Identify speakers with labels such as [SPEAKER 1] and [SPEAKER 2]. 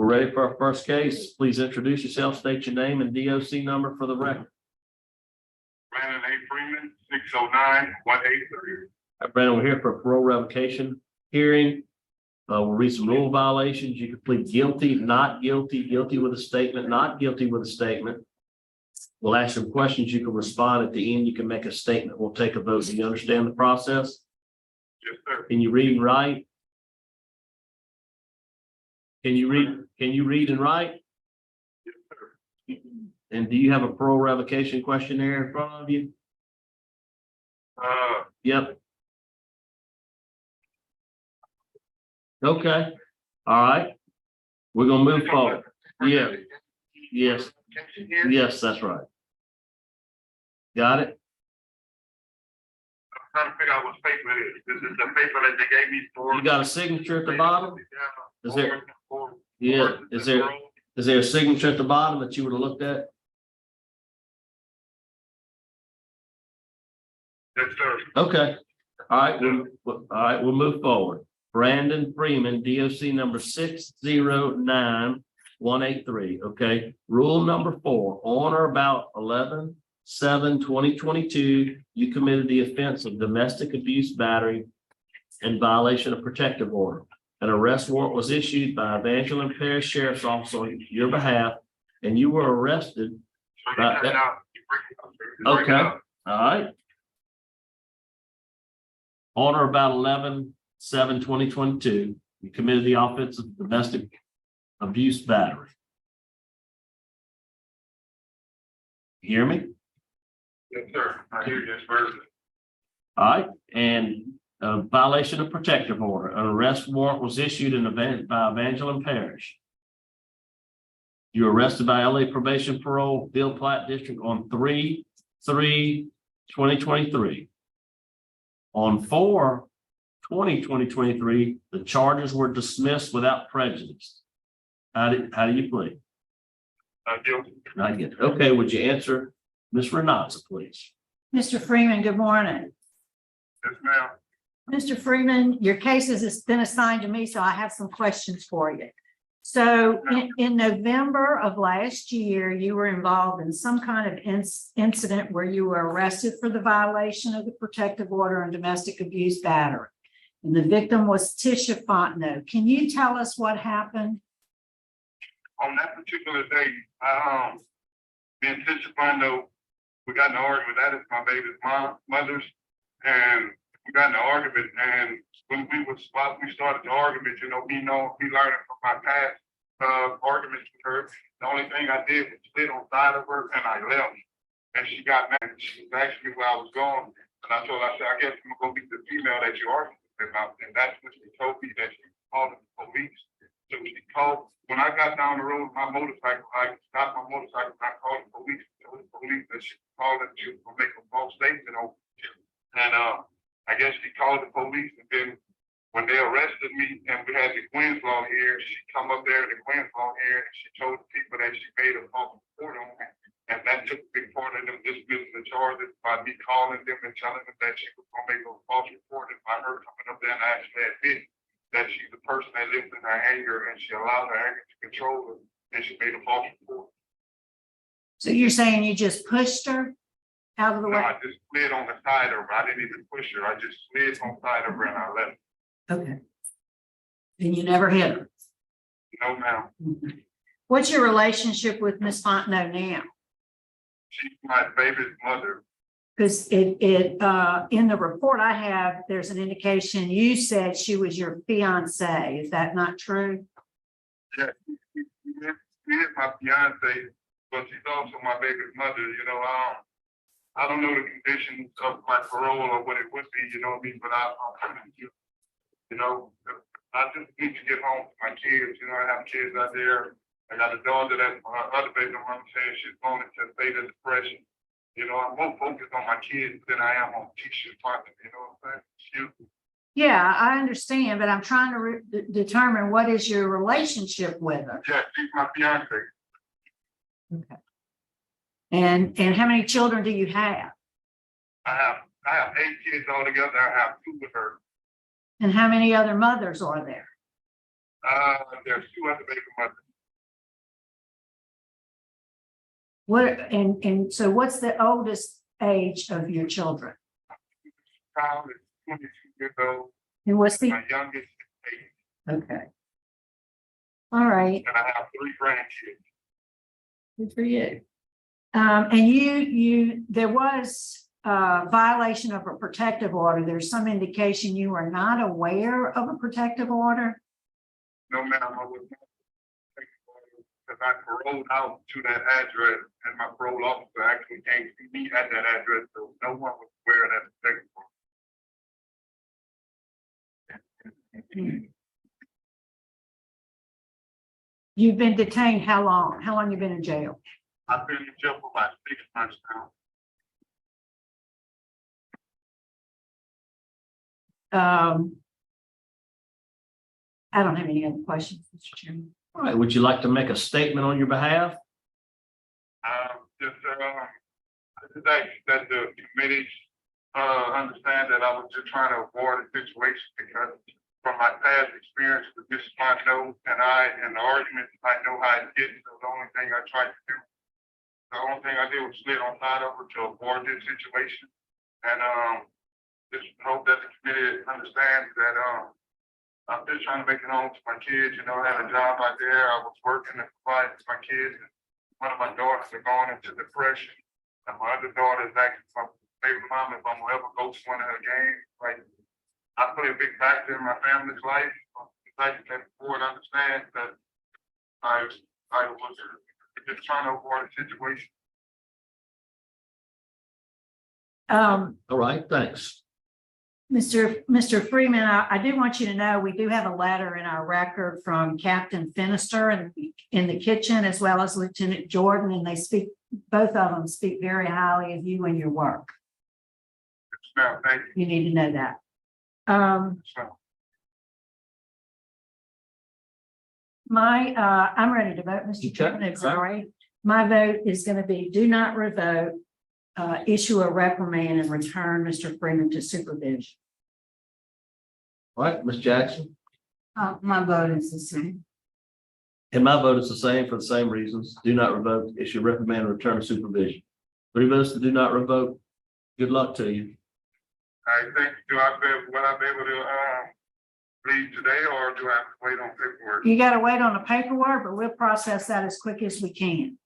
[SPEAKER 1] We're ready for our first case. Please introduce yourself, state your name and DOC number for the record.
[SPEAKER 2] Brandon A. Freeman, 609-183.
[SPEAKER 1] Brandon, we're here for a parole revocation hearing. We'll read some rule violations. You can plead guilty, not guilty, guilty with a statement, not guilty with a statement. We'll ask some questions. You can respond at the end. You can make a statement. We'll take a vote. Do you understand the process?
[SPEAKER 2] Yes, sir.
[SPEAKER 1] Can you read and write? Can you read and write?
[SPEAKER 2] Yes, sir.
[SPEAKER 1] And do you have a parole revocation questionnaire in front of you? Yep. Okay. All right. We're gonna move forward. Yeah. Yes.
[SPEAKER 2] Can you hear?
[SPEAKER 1] Yes, that's right. Got it?
[SPEAKER 2] I'm trying to figure out what paper it is. This is the paper that they gave me for.
[SPEAKER 1] You got a signature at the bottom? Is there? Yeah. Is there a signature at the bottom that you would have looked at?
[SPEAKER 2] Yes, sir.
[SPEAKER 1] Okay. All right. We'll move forward. Brandon Freeman, DOC number 609-183. Okay. Rule number 4, on or about 11/7/2022, you committed the offense of domestic abuse battery in violation of protective order. An arrest warrant was issued by Evangeline Parish Sheriff's Office on your behalf, and you were arrested. Okay. All right. On or about 11/7/2022, you committed the offense of domestic abuse battery. You hear me?
[SPEAKER 2] Yes, sir. I hear this version.
[SPEAKER 1] All right, and a violation of protective order. An arrest warrant was issued by Evangeline Parish. You were arrested by LA Probation Parole Bill Platte District on 3/3/2023. On 4/20/2023, the charges were dismissed without prejudice. How do you plead?
[SPEAKER 2] Guilty.
[SPEAKER 1] Not yet. Okay, would you answer Ms. Renata, please?
[SPEAKER 3] Mr. Freeman, good morning.
[SPEAKER 2] Yes, ma'am.
[SPEAKER 3] Mr. Freeman, your case has been assigned to me, so I have some questions for you. So in November of last year, you were involved in some kind of incident where you were arrested for the violation of the protective order and domestic abuse battery. And the victim was Tisha Fontenot. Can you tell us what happened?
[SPEAKER 2] On that particular day, me and Tisha Fontenot, we got in an argument. That is my baby's mother's, and we got in an argument. And when we started the argument, me learning from my past arguments with her. The only thing I did was sit on side of her, and I left. And she got mad. She was asking me where I was going, and I told her, I said, I guess I'm gonna be the female that you argued with about. And that's when she told me that she called the police. So she called. When I got down the road with my motorcycle, I stopped my motorcycle. And I called the police. Told the police that she called and she was gonna make a false statement over. And I guess she called the police, and then when they arrested me and we had the Queen's Law here, she come up there, the Queen's Law here, and she told the people that she made a false report on me. And that took a big part of them dismissing the charges by me calling them and telling them that she was gonna make a false report, and by her coming up there and actually admit that she's the person that lives in her anger and she allowed her anger to control her, and she made a false report.
[SPEAKER 3] So you're saying you just pushed her out of the
[SPEAKER 2] No,
[SPEAKER 3] way?
[SPEAKER 2] I just slid on the side of her. I didn't even push her. I just slid on the side of her and I left.
[SPEAKER 3] Okay. And you never hit her?
[SPEAKER 2] No, ma'am.
[SPEAKER 3] What's your relationship with Miss Fontenot now?
[SPEAKER 2] She's my baby's mother.
[SPEAKER 3] Because in the report I have, there's an indication you said she was your fiance. Is that not true?
[SPEAKER 2] Yeah, she is my fiance, but she's also my baby's mother. I don't know the conditions of my parole or what it would be, but I just need to get home to my kids. I have kids out there. I got a daughter that my other baby mama saying she's going into a state of depression. I'm more focused on my kids than I am on Tisha Fontenot, you know what I'm saying? Excuse me.
[SPEAKER 3] Yeah, I understand, but I'm trying to determine what is your relationship with her.
[SPEAKER 2] Yeah, she's my fiance.
[SPEAKER 3] Okay. And how many children do you have?
[SPEAKER 2] I have 8 kids altogether. I have 2 with her.
[SPEAKER 3] And how many other mothers are there?
[SPEAKER 2] There's 2 other baby mothers.
[SPEAKER 3] And so what's the oldest age of your children?
[SPEAKER 2] Child is 22 years old,
[SPEAKER 3] And what's the,
[SPEAKER 2] my youngest is 8,
[SPEAKER 3] okay. All right,
[SPEAKER 2] and I have 3 grandkids.
[SPEAKER 3] good for you. And there was a violation of a protective order. There's some indication you are not aware of a protective order.
[SPEAKER 2] No, ma'am, I was not because I paroled out to that address, and my parole officer actually came to me at that address, so no one was aware of that protective order.
[SPEAKER 3] You've been detained how long? How long you been in jail?
[SPEAKER 2] I've been in jail for about 6 months now.
[SPEAKER 3] I don't have any other questions, Mr. Chairman.
[SPEAKER 1] All right, would you like to make a statement on your behalf?
[SPEAKER 2] Just ask that the committee understand that I was just trying to avoid a situation because from my past experience with Ms. Monto and the arguments, I know how it gets. So the only thing I tried to do, the only thing I did was slid on side over to avoid this situation. And just hope that the committee understands that I'm just trying to make it home to my kids. You know, I had a job out there. I was working to provide for my kids. One of my daughters are going into depression. And my other daughter is asking my favorite mom if I'm gonna ever go to one of her games. Like, I play a big factor in my family's life. I'd like that the board understands that I was just trying to avoid a situation.
[SPEAKER 1] All right, thanks.
[SPEAKER 3] Mr. Freeman, I do want you to know, we do have a letter in our record from Captain Finister in the kitchen, as well as Lieutenant Jordan, and both of them speak very highly of you and your work.
[SPEAKER 2] Now, thank you.
[SPEAKER 3] You need to know that. I'm ready to vote, Mr. Chairman. I'm sorry. My vote is going to be do not revoke, issue a reprimand and return Mr. Freeman to supervision.
[SPEAKER 1] All right, Ms. Jackson.
[SPEAKER 3] My vote is the same.
[SPEAKER 1] And my vote is the same for the same reasons. Do not revoke, issue reprimand, return to supervision. 3 votes to do not revoke. Good luck to you.
[SPEAKER 2] I think, will I be able to leave today, or do I have to wait on paperwork?
[SPEAKER 3] You got to wait on the paperwork, but we'll process that as quick as we can.